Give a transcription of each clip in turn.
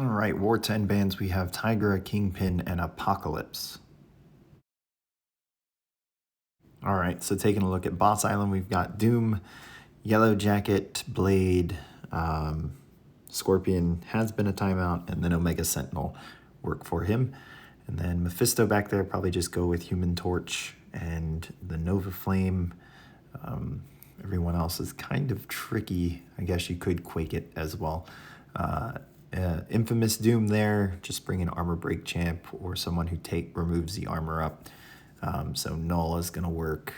All right, War 10 bands, we have Tigra, Kingpin, and Apocalypse. All right, so taking a look at Boss Island, we've got Doom, Yellow Jacket, Blade, Scorpion has been a timeout, and then Omega Sentinel work for him. And then Mephisto back there, probably just go with Human Torch and the Nova Flame. Everyone else is kind of tricky. I guess you could Quake it as well. Infamous Doom there, just bring an armor break champ or someone who removes the armor up. So Null is going to work,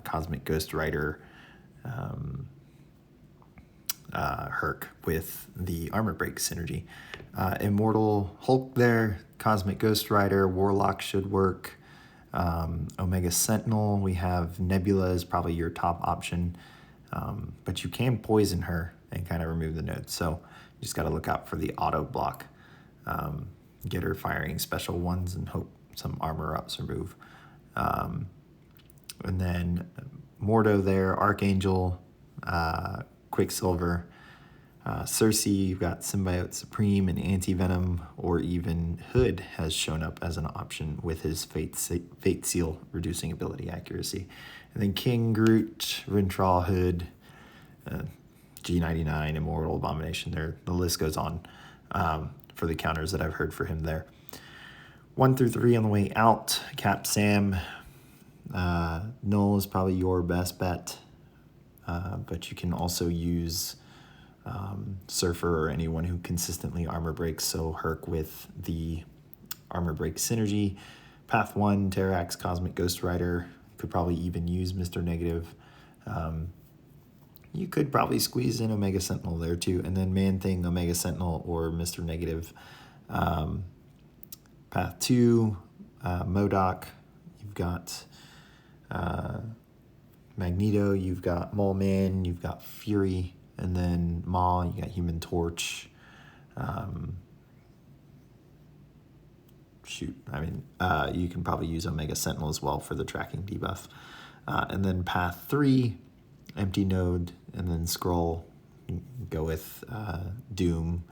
Cosmic Ghost Rider, Herc with the armor break synergy. Immortal Hulk there, Cosmic Ghost Rider, Warlock should work. Omega Sentinel, we have Nebula is probably your top option, but you can poison her and kind of remove the nodes. So you just got to look out for the auto block. Get her firing special ones and hope some armor ups remove. And then Mordo there, Archangel, Quicksilver, Cersei, you've got Symbiote Supreme and Anti-Venom, or even Hood has shown up as an option with his Fate Seal reducing ability accuracy. And then King, Groot, Rintrah, Hood, G99, Immortal, Abomination, there. The list goes on for the counters that I've heard for him there. 1 through 3 on the way out, Cap Sam. Null is probably your best bet, but you can also use Surfer or anyone who consistently armor breaks, so Herc with the armor break synergy. Path 1, Terrax, Cosmic Ghost Rider. Could probably even use Mr. Negative. You could probably squeeze in Omega Sentinel there too, and then Man-Thing, Omega Sentinel, or Mr. Negative. Path 2, MODOK. You've got Magneto, you've got Mole Man, you've got Fury, and then Maw, you got Human Torch. You can probably use Omega Sentinel as well for the tracking debuff. And then Path 3, Empty Node, and then Scroll. Go with Doom.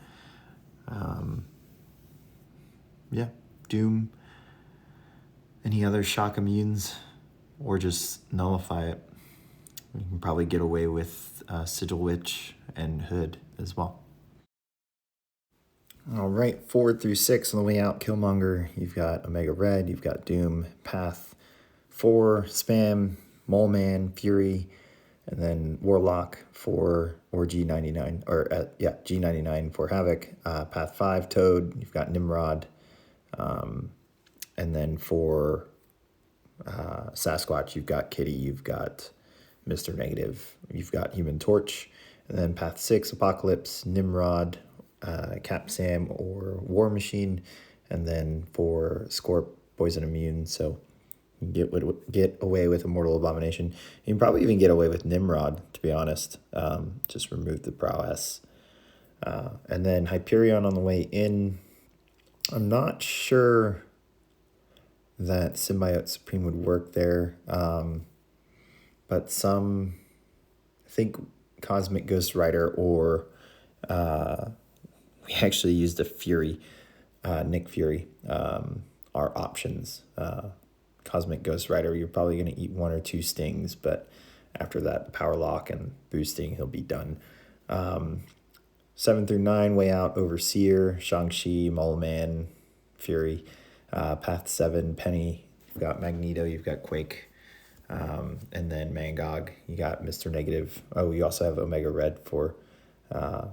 Doom. Any other shock immunes, or just nullify it. You can probably get away with Sigil Witch and Hood as well. All right, 4 through 6 on the way out, Killmonger. You've got Omega Red, you've got Doom. Path 4, Spam, Mole Man, Fury, and then Warlock for, or G99, or G99 for Havoc. Path 5, Toad, you've got Nimrod. And then for Sasquatch, you've got Kitty, you've got Mr. Negative, you've got Human Torch. And then Path 6, Apocalypse, Nimrod, Cap Sam, or War Machine. And then for Scorp, Poison Immune. So you can get away with Immortal, Abomination. You can probably even get away with Nimrod, to be honest. Just remove the prowess. And then Hyperion on the way in. I'm not sure that Symbiote Supreme would work there, but I think Cosmic Ghost Rider, or we actually used a Fury, Nick Fury, are options. Cosmic Ghost Rider, you're probably going to eat 1 or 2 stings, but after that, Power Lock and boosting, he'll be done. 7 through 9, way out, Overseer, Shang-Chi, Mole Man, Fury. Path 7, Penny, you've got Magneto, you've got Quake, and then Mangog, you got Mr. Negative. Oh, you also have Omega Red for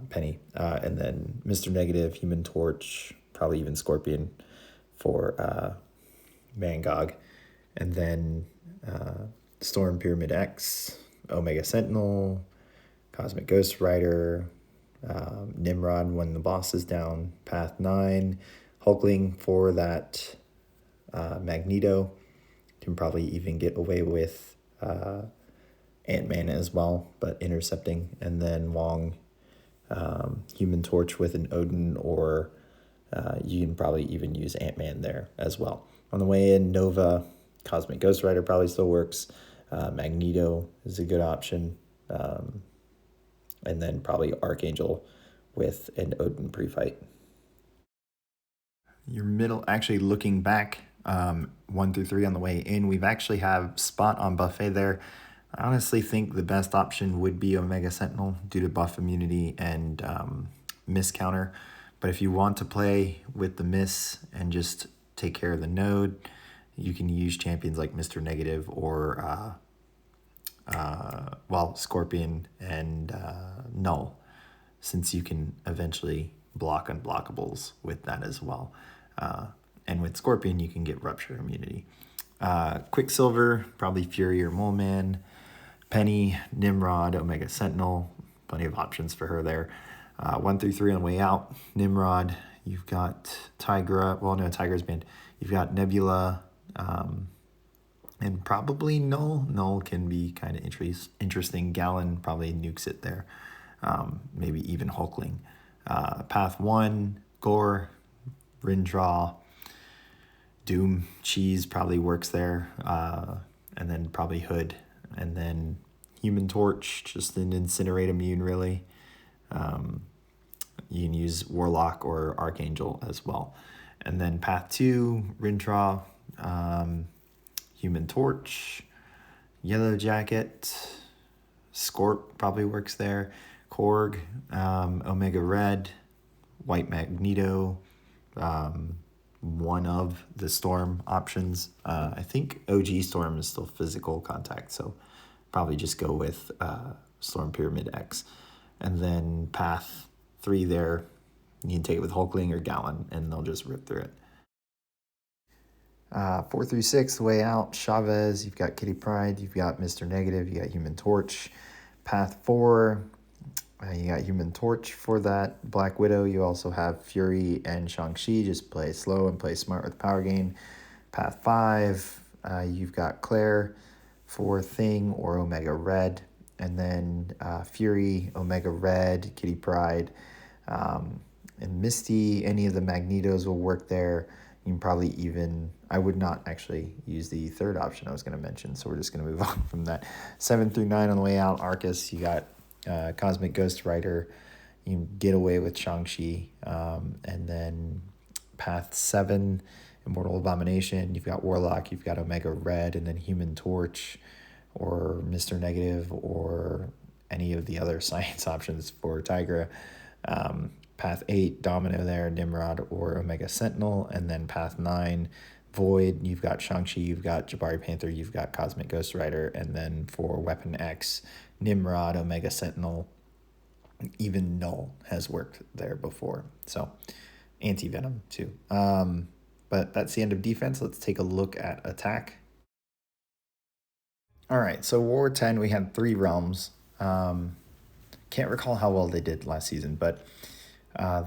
Penny, and then Mr. Negative, Human Torch, probably even Scorpion for Mangog, and then Storm Pyramid X, Omega Sentinel, Cosmic Ghost Rider, Nimrod when the boss is down. Path 9, Hulkling for that Magneto. Can probably even get away with Ant-Man as well, but intercepting. And then Wong, Human Torch with an Odin, or you can probably even use Ant-Man there as well. On the way in, Nova, Cosmic Ghost Rider probably still works. Magneto is a good option. And then probably Archangel with an Odin pre-fight. your middle, actually looking back, 1 through 3 on the way in, we've actually have spot on buffet there. I honestly think the best option would be Omega Sentinel due to buff immunity and miss counter. But if you want to play with the miss and just take care of the node, you can use champions like Mr. Negative or Scorpion and Null, since you can eventually block unblockables with that as well. And with Scorpion, you can get Rupture immunity. Quicksilver, probably Fury or Mole Man. Penny, Nimrod, Omega Sentinel, plenty of options for her there. 1 through 3 on the way out. Nimrod, you've got Tigra, well, no, Tigra's banned. You've got Nebula, and probably Null. Null can be kind of interesting. Gallon probably nukes it there. Maybe even Hulkling. Path 1, Gore, Rindraw, Doom, Cheese probably works there. And then probably Hood. And then Human Torch, just an Incinerate immune, really. You can use Warlock or Archangel as well. And then Path 2, Rindraw, Human Torch, Yellow Jacket, Scorp probably works there, Korg, Omega Red, White Magneto, one of the Storm options. I think OG Storm is still physical contact, so probably just go with Storm Pyramid X. And then Path 3 there, you can take it with Hulkling or Gallon, and they'll just rip through it. 4 through 6, the way out, Chavez, you've got Kitty Pryde, you've got Mr. Negative, you got Human Torch. Path 4, you got Human Torch for that. Black Widow, you also have Fury and Shang-Chi, just play slow and play smart with power gain. Path 5, you've got Claire for Thing or Omega Red. And then Fury, Omega Red, Kitty Pryde, and Misty, any of the Magnetos will work there. You can probably even, I would not actually use the third option I was going to mention, so we're just going to move on from that. 7 through 9 on the way out, Arcus, you got Cosmic Ghost Rider, you can get away with Shang-Chi, and then Path 7, Immortal Abomination, you've got Warlock, you've got Omega Red, and then Human Torch, or Mr. Negative, or any of the other science options for Tigra. Path 8, Domino there, Nimrod or Omega Sentinel. And then Path 9, Void, you've got Shang-Chi, you've got Jabari Panther, you've got Cosmic Ghost Rider. And then for Weapon X, Nimrod, Omega Sentinel, even Null has worked there before. So Anti-Venom too. But that's the end of defense. Let's take a look at attack. All right, so War 10, we had 3 realms. Can't recall how well they did last season, but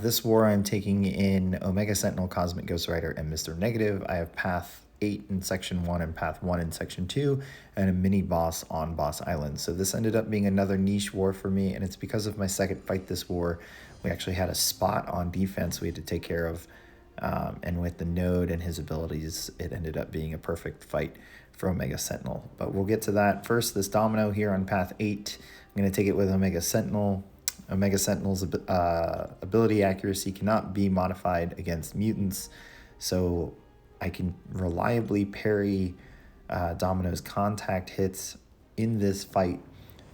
this war I'm taking in Omega Sentinel, Cosmic Ghost Rider, and Mr. Negative. I have Path 8 in Section 1 and Path 1 in Section 2, and a mini boss on Boss Island. So this ended up being another niche war for me, and it's because of my second fight this war. We actually had a spot on defense we had to take care of, and with the node and his abilities, it ended up being a perfect fight for Omega Sentinel. But we'll get to that. First, this Domino here on Path 8. I'm going to take it with Omega Sentinel. Omega Sentinel's ability accuracy cannot be modified against mutants, so I can reliably parry Domino's contact hits in this fight.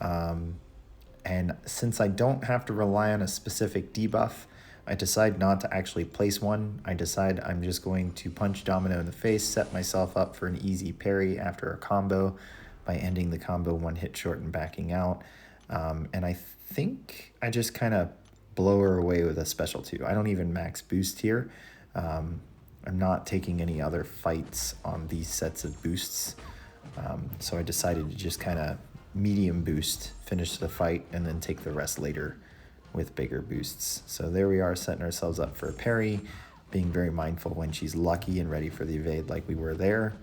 And since I don't have to rely on a specific debuff, I decide not to actually place one. I decide I'm just going to punch Domino in the face, set myself up for an easy parry after a combo by ending the combo 1 hit short and backing out. And I think I just kind of blow her away with a special 2. I don't even max boost here. I'm not taking any other fights on these sets of boosts. So I decided to just kind of medium boost, finish the fight, and then take the rest later with bigger boosts. So there we are, setting ourselves up for a parry, being very mindful when she's lucky and ready for the evade like we were there.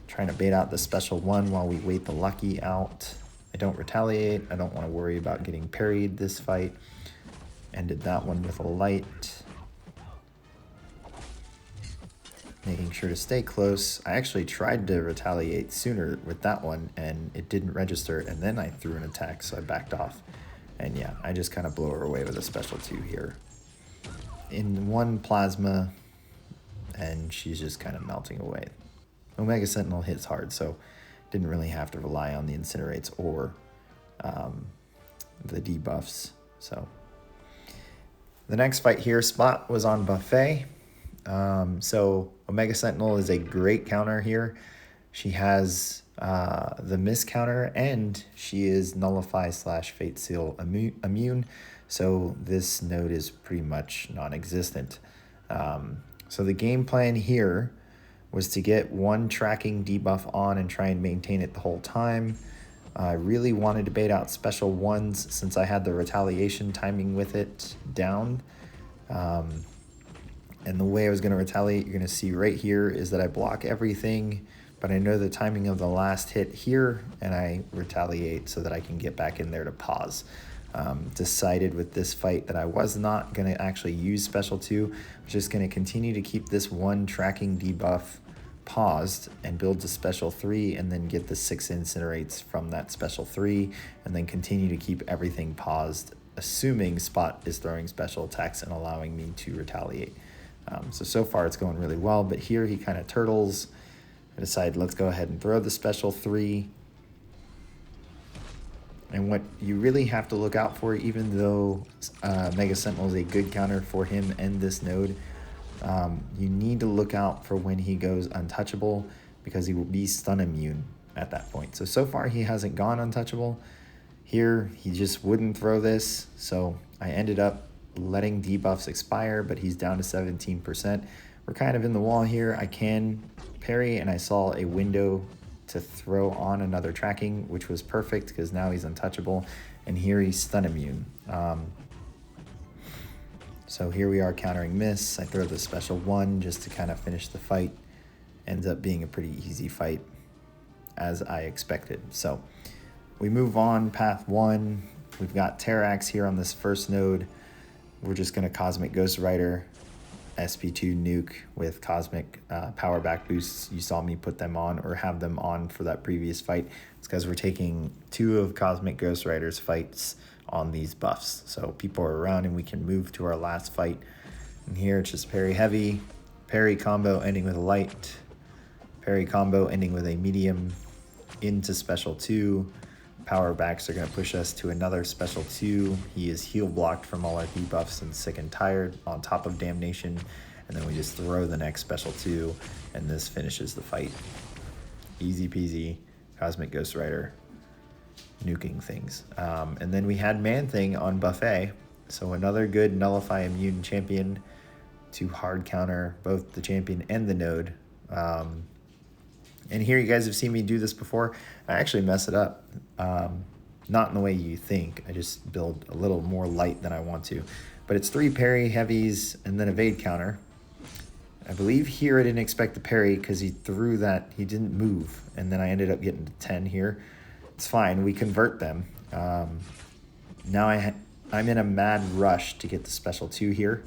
Trying to bait out the special 1 while we wait the lucky out. I don't retaliate. I don't want to worry about getting parried this fight. Ended that one with a light. Making sure to stay close. I actually tried to retaliate sooner with that one, and it didn't register, and then I threw an attack, so I backed off. And yeah, I just kind of blow her away with a special 2 here. In 1 plasma, and she's just kind of melting away. Omega Sentinel hits hard, so didn't really have to rely on the Incinerates or the debuffs. So the next fight here, Spot was on Buffet. So Omega Sentinel is a great counter here. She has the miss counter, and she is Nullify / Fate Seal immune. So this node is pretty much non-existent. So the game plan here was to get one tracking debuff on and try and maintain it the whole time. I really wanted to bait out special ones since I had the retaliation timing with it down. And the way I was going to retaliate, you're going to see right here, is that I block everything, but I know the timing of the last hit here, and I retaliate so that I can get back in there to pause. Decided with this fight that I was not going to actually use special 2. I was just going to continue to keep this one tracking debuff paused and build to special 3, and then get the 6 incinerates from that special 3, and then continue to keep everything paused, assuming Spot is throwing special attacks and allowing me to retaliate. So far it's going really well, but here he kind of turtles. I decide, let's go ahead and throw the special 3. And what you really have to look out for, even though Mega Sentinel is a good counter for him and this node, you need to look out for when he goes untouchable, because he will be stun immune at that point. So far he hasn't gone untouchable. Here he just wouldn't throw this, so I ended up letting debuffs expire, but he's down to 17%. We're kind of in the wall here. I can parry, and I saw a window to throw on another tracking, which was perfect because now he's untouchable, and here he's stun immune. So here we are countering miss. I throw the special 1 just to kind of finish the fight. Ends up being a pretty easy fight, as I expected. So we move on, path 1. We've got Terrax here on this first node. We're just going to Cosmic Ghost Rider, SP2 nuke with Cosmic power back boosts. You saw me put them on or have them on for that previous fight. It's because we're taking 2 of Cosmic Ghost Rider's fights on these buffs. So people are around and we can move to our last fight. And here it's just parry heavy, parry combo ending with a light, parry combo ending with a medium, into special 2. Power backs are going to push us to another special 2. He is heal blocked from all our debuffs and sick and tired on top of damnation. And then we just throw the next special 2, and this finishes the fight. Easy peasy, Cosmic Ghost Rider, nuking things. And then we had Manthing on Buffet. So another good Nullify immune champion to hard counter both the champion and the node. And here you guys have seen me do this before. I actually mess it up. Not in the way you think. I just build a little more light than I want to. But it's 3 parry heavies and then evade counter. I believe here I didn't expect the parry because he threw that. He didn't move. And then I ended up getting to 10 here. It's fine. We convert them. Now I'm in a mad rush to get the special 2 here.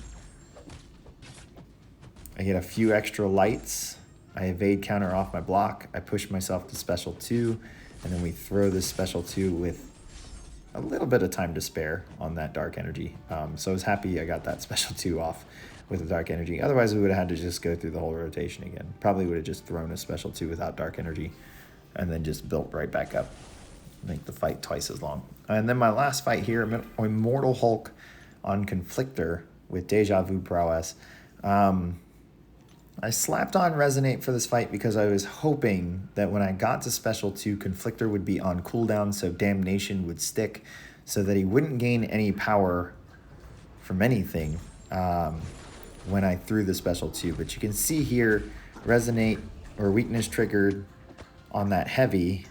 I get a few extra lights. I evade counter off my block. I push myself to special 2, and then we throw this special 2 with a little bit of time to spare on that dark energy. So I was happy I got that special 2 off with the dark energy. Otherwise, we would have had to just go through the whole rotation again. Probably would have just thrown a special 2 without dark energy and then just built right back up. Make the fight twice as long. And then my last fight here, Immortal Hulk on Conflictor with Deja Vu Prowess. I slapped on Resonate for this fight because I was hoping that when I got to special 2, Conflictor would be on cooldown, so Damnation would stick, so that he wouldn't gain any power from anything when I threw the special 2. But you can see here, Resonate or Weakness triggered on that heavy,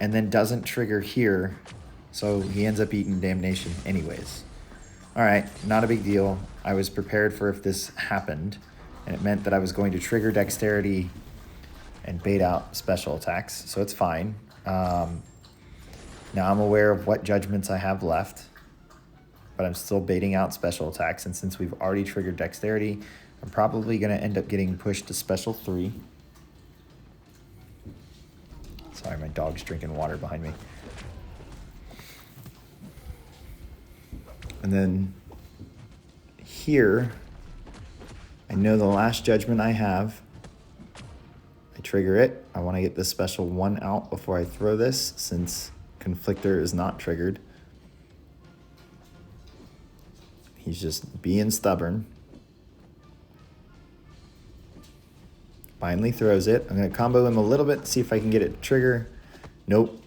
and then doesn't trigger here, so he ends up eating Damnation anyways. All right, not a big deal. I was prepared for if this happened, and it meant that I was going to trigger Dexterity and bait out special attacks, so it's fine. Now I'm aware of what judgments I have left, but I'm still baiting out special attacks, and since we've already triggered Dexterity, I'm probably going to end up getting pushed to special 3. Sorry, my dog's drinking water behind me. And then here, I know the last judgment I have. I trigger it. I want to get this special 1 out before I throw this, since Conflictor is not triggered. He's just being stubborn. Finally throws it. I'm going to combo him a little bit, see if I can get it to trigger. Nope.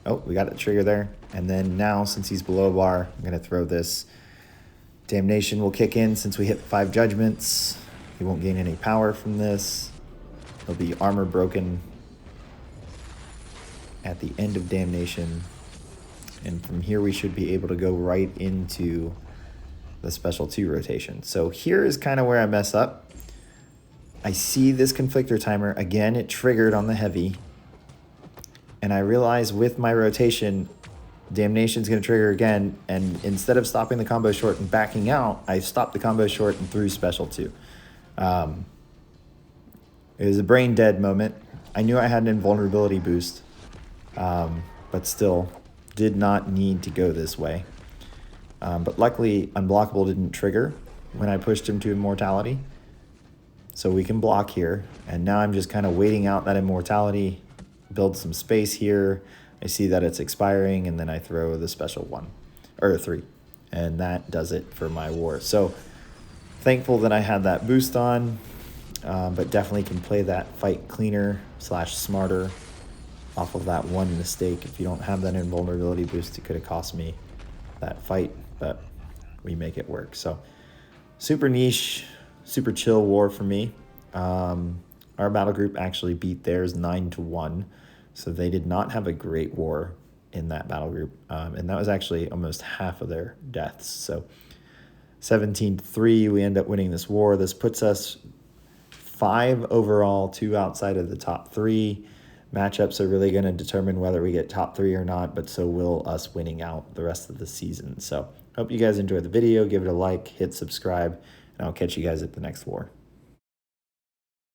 Oh, we got it trigger there. And then now, since he's below bar, I'm going to throw this. Damnation will kick in since we hit 5 judgments. He won't gain any power from this. He'll be armor broken at the end of Damnation. And from here, we should be able to go right into the special 2 rotation. So here is kind of where I mess up. I see this Conflictor timer. Again, it triggered on the heavy. And I realize with my rotation, Damnation's going to trigger again. And instead of stopping the combo short and backing out, I stopped the combo short and threw special 2. It was a brain dead moment. I knew I had an invulnerability boost, but still did not need to go this way. But luckily, Unblockable didn't trigger when I pushed him to Immortality. So we can block here. And now I'm just kind of waiting out that Immortality, build some space here. I see that it's expiring, and then I throw the special 1, or 3. And that does it for my war. So thankful that I had that boost on, but definitely can play that fight cleaner / smarter off of that 1 mistake. If you don't have that invulnerability boost, it could have cost me that fight, but we make it work. So super niche, super chill war for me. Our battle group actually beat theirs 9-1, so they did not have a great war in that battle group, and that was actually almost half of their deaths. So 17-3, we end up winning this war. This puts us 5 overall, 2 outside of the top 3. Matchups are really going to determine whether we get top 3 or not, but so will us winning out the rest of the season. So hope you guys enjoyed the video. Give it a like, hit subscribe, and I'll catch you guys at the next war.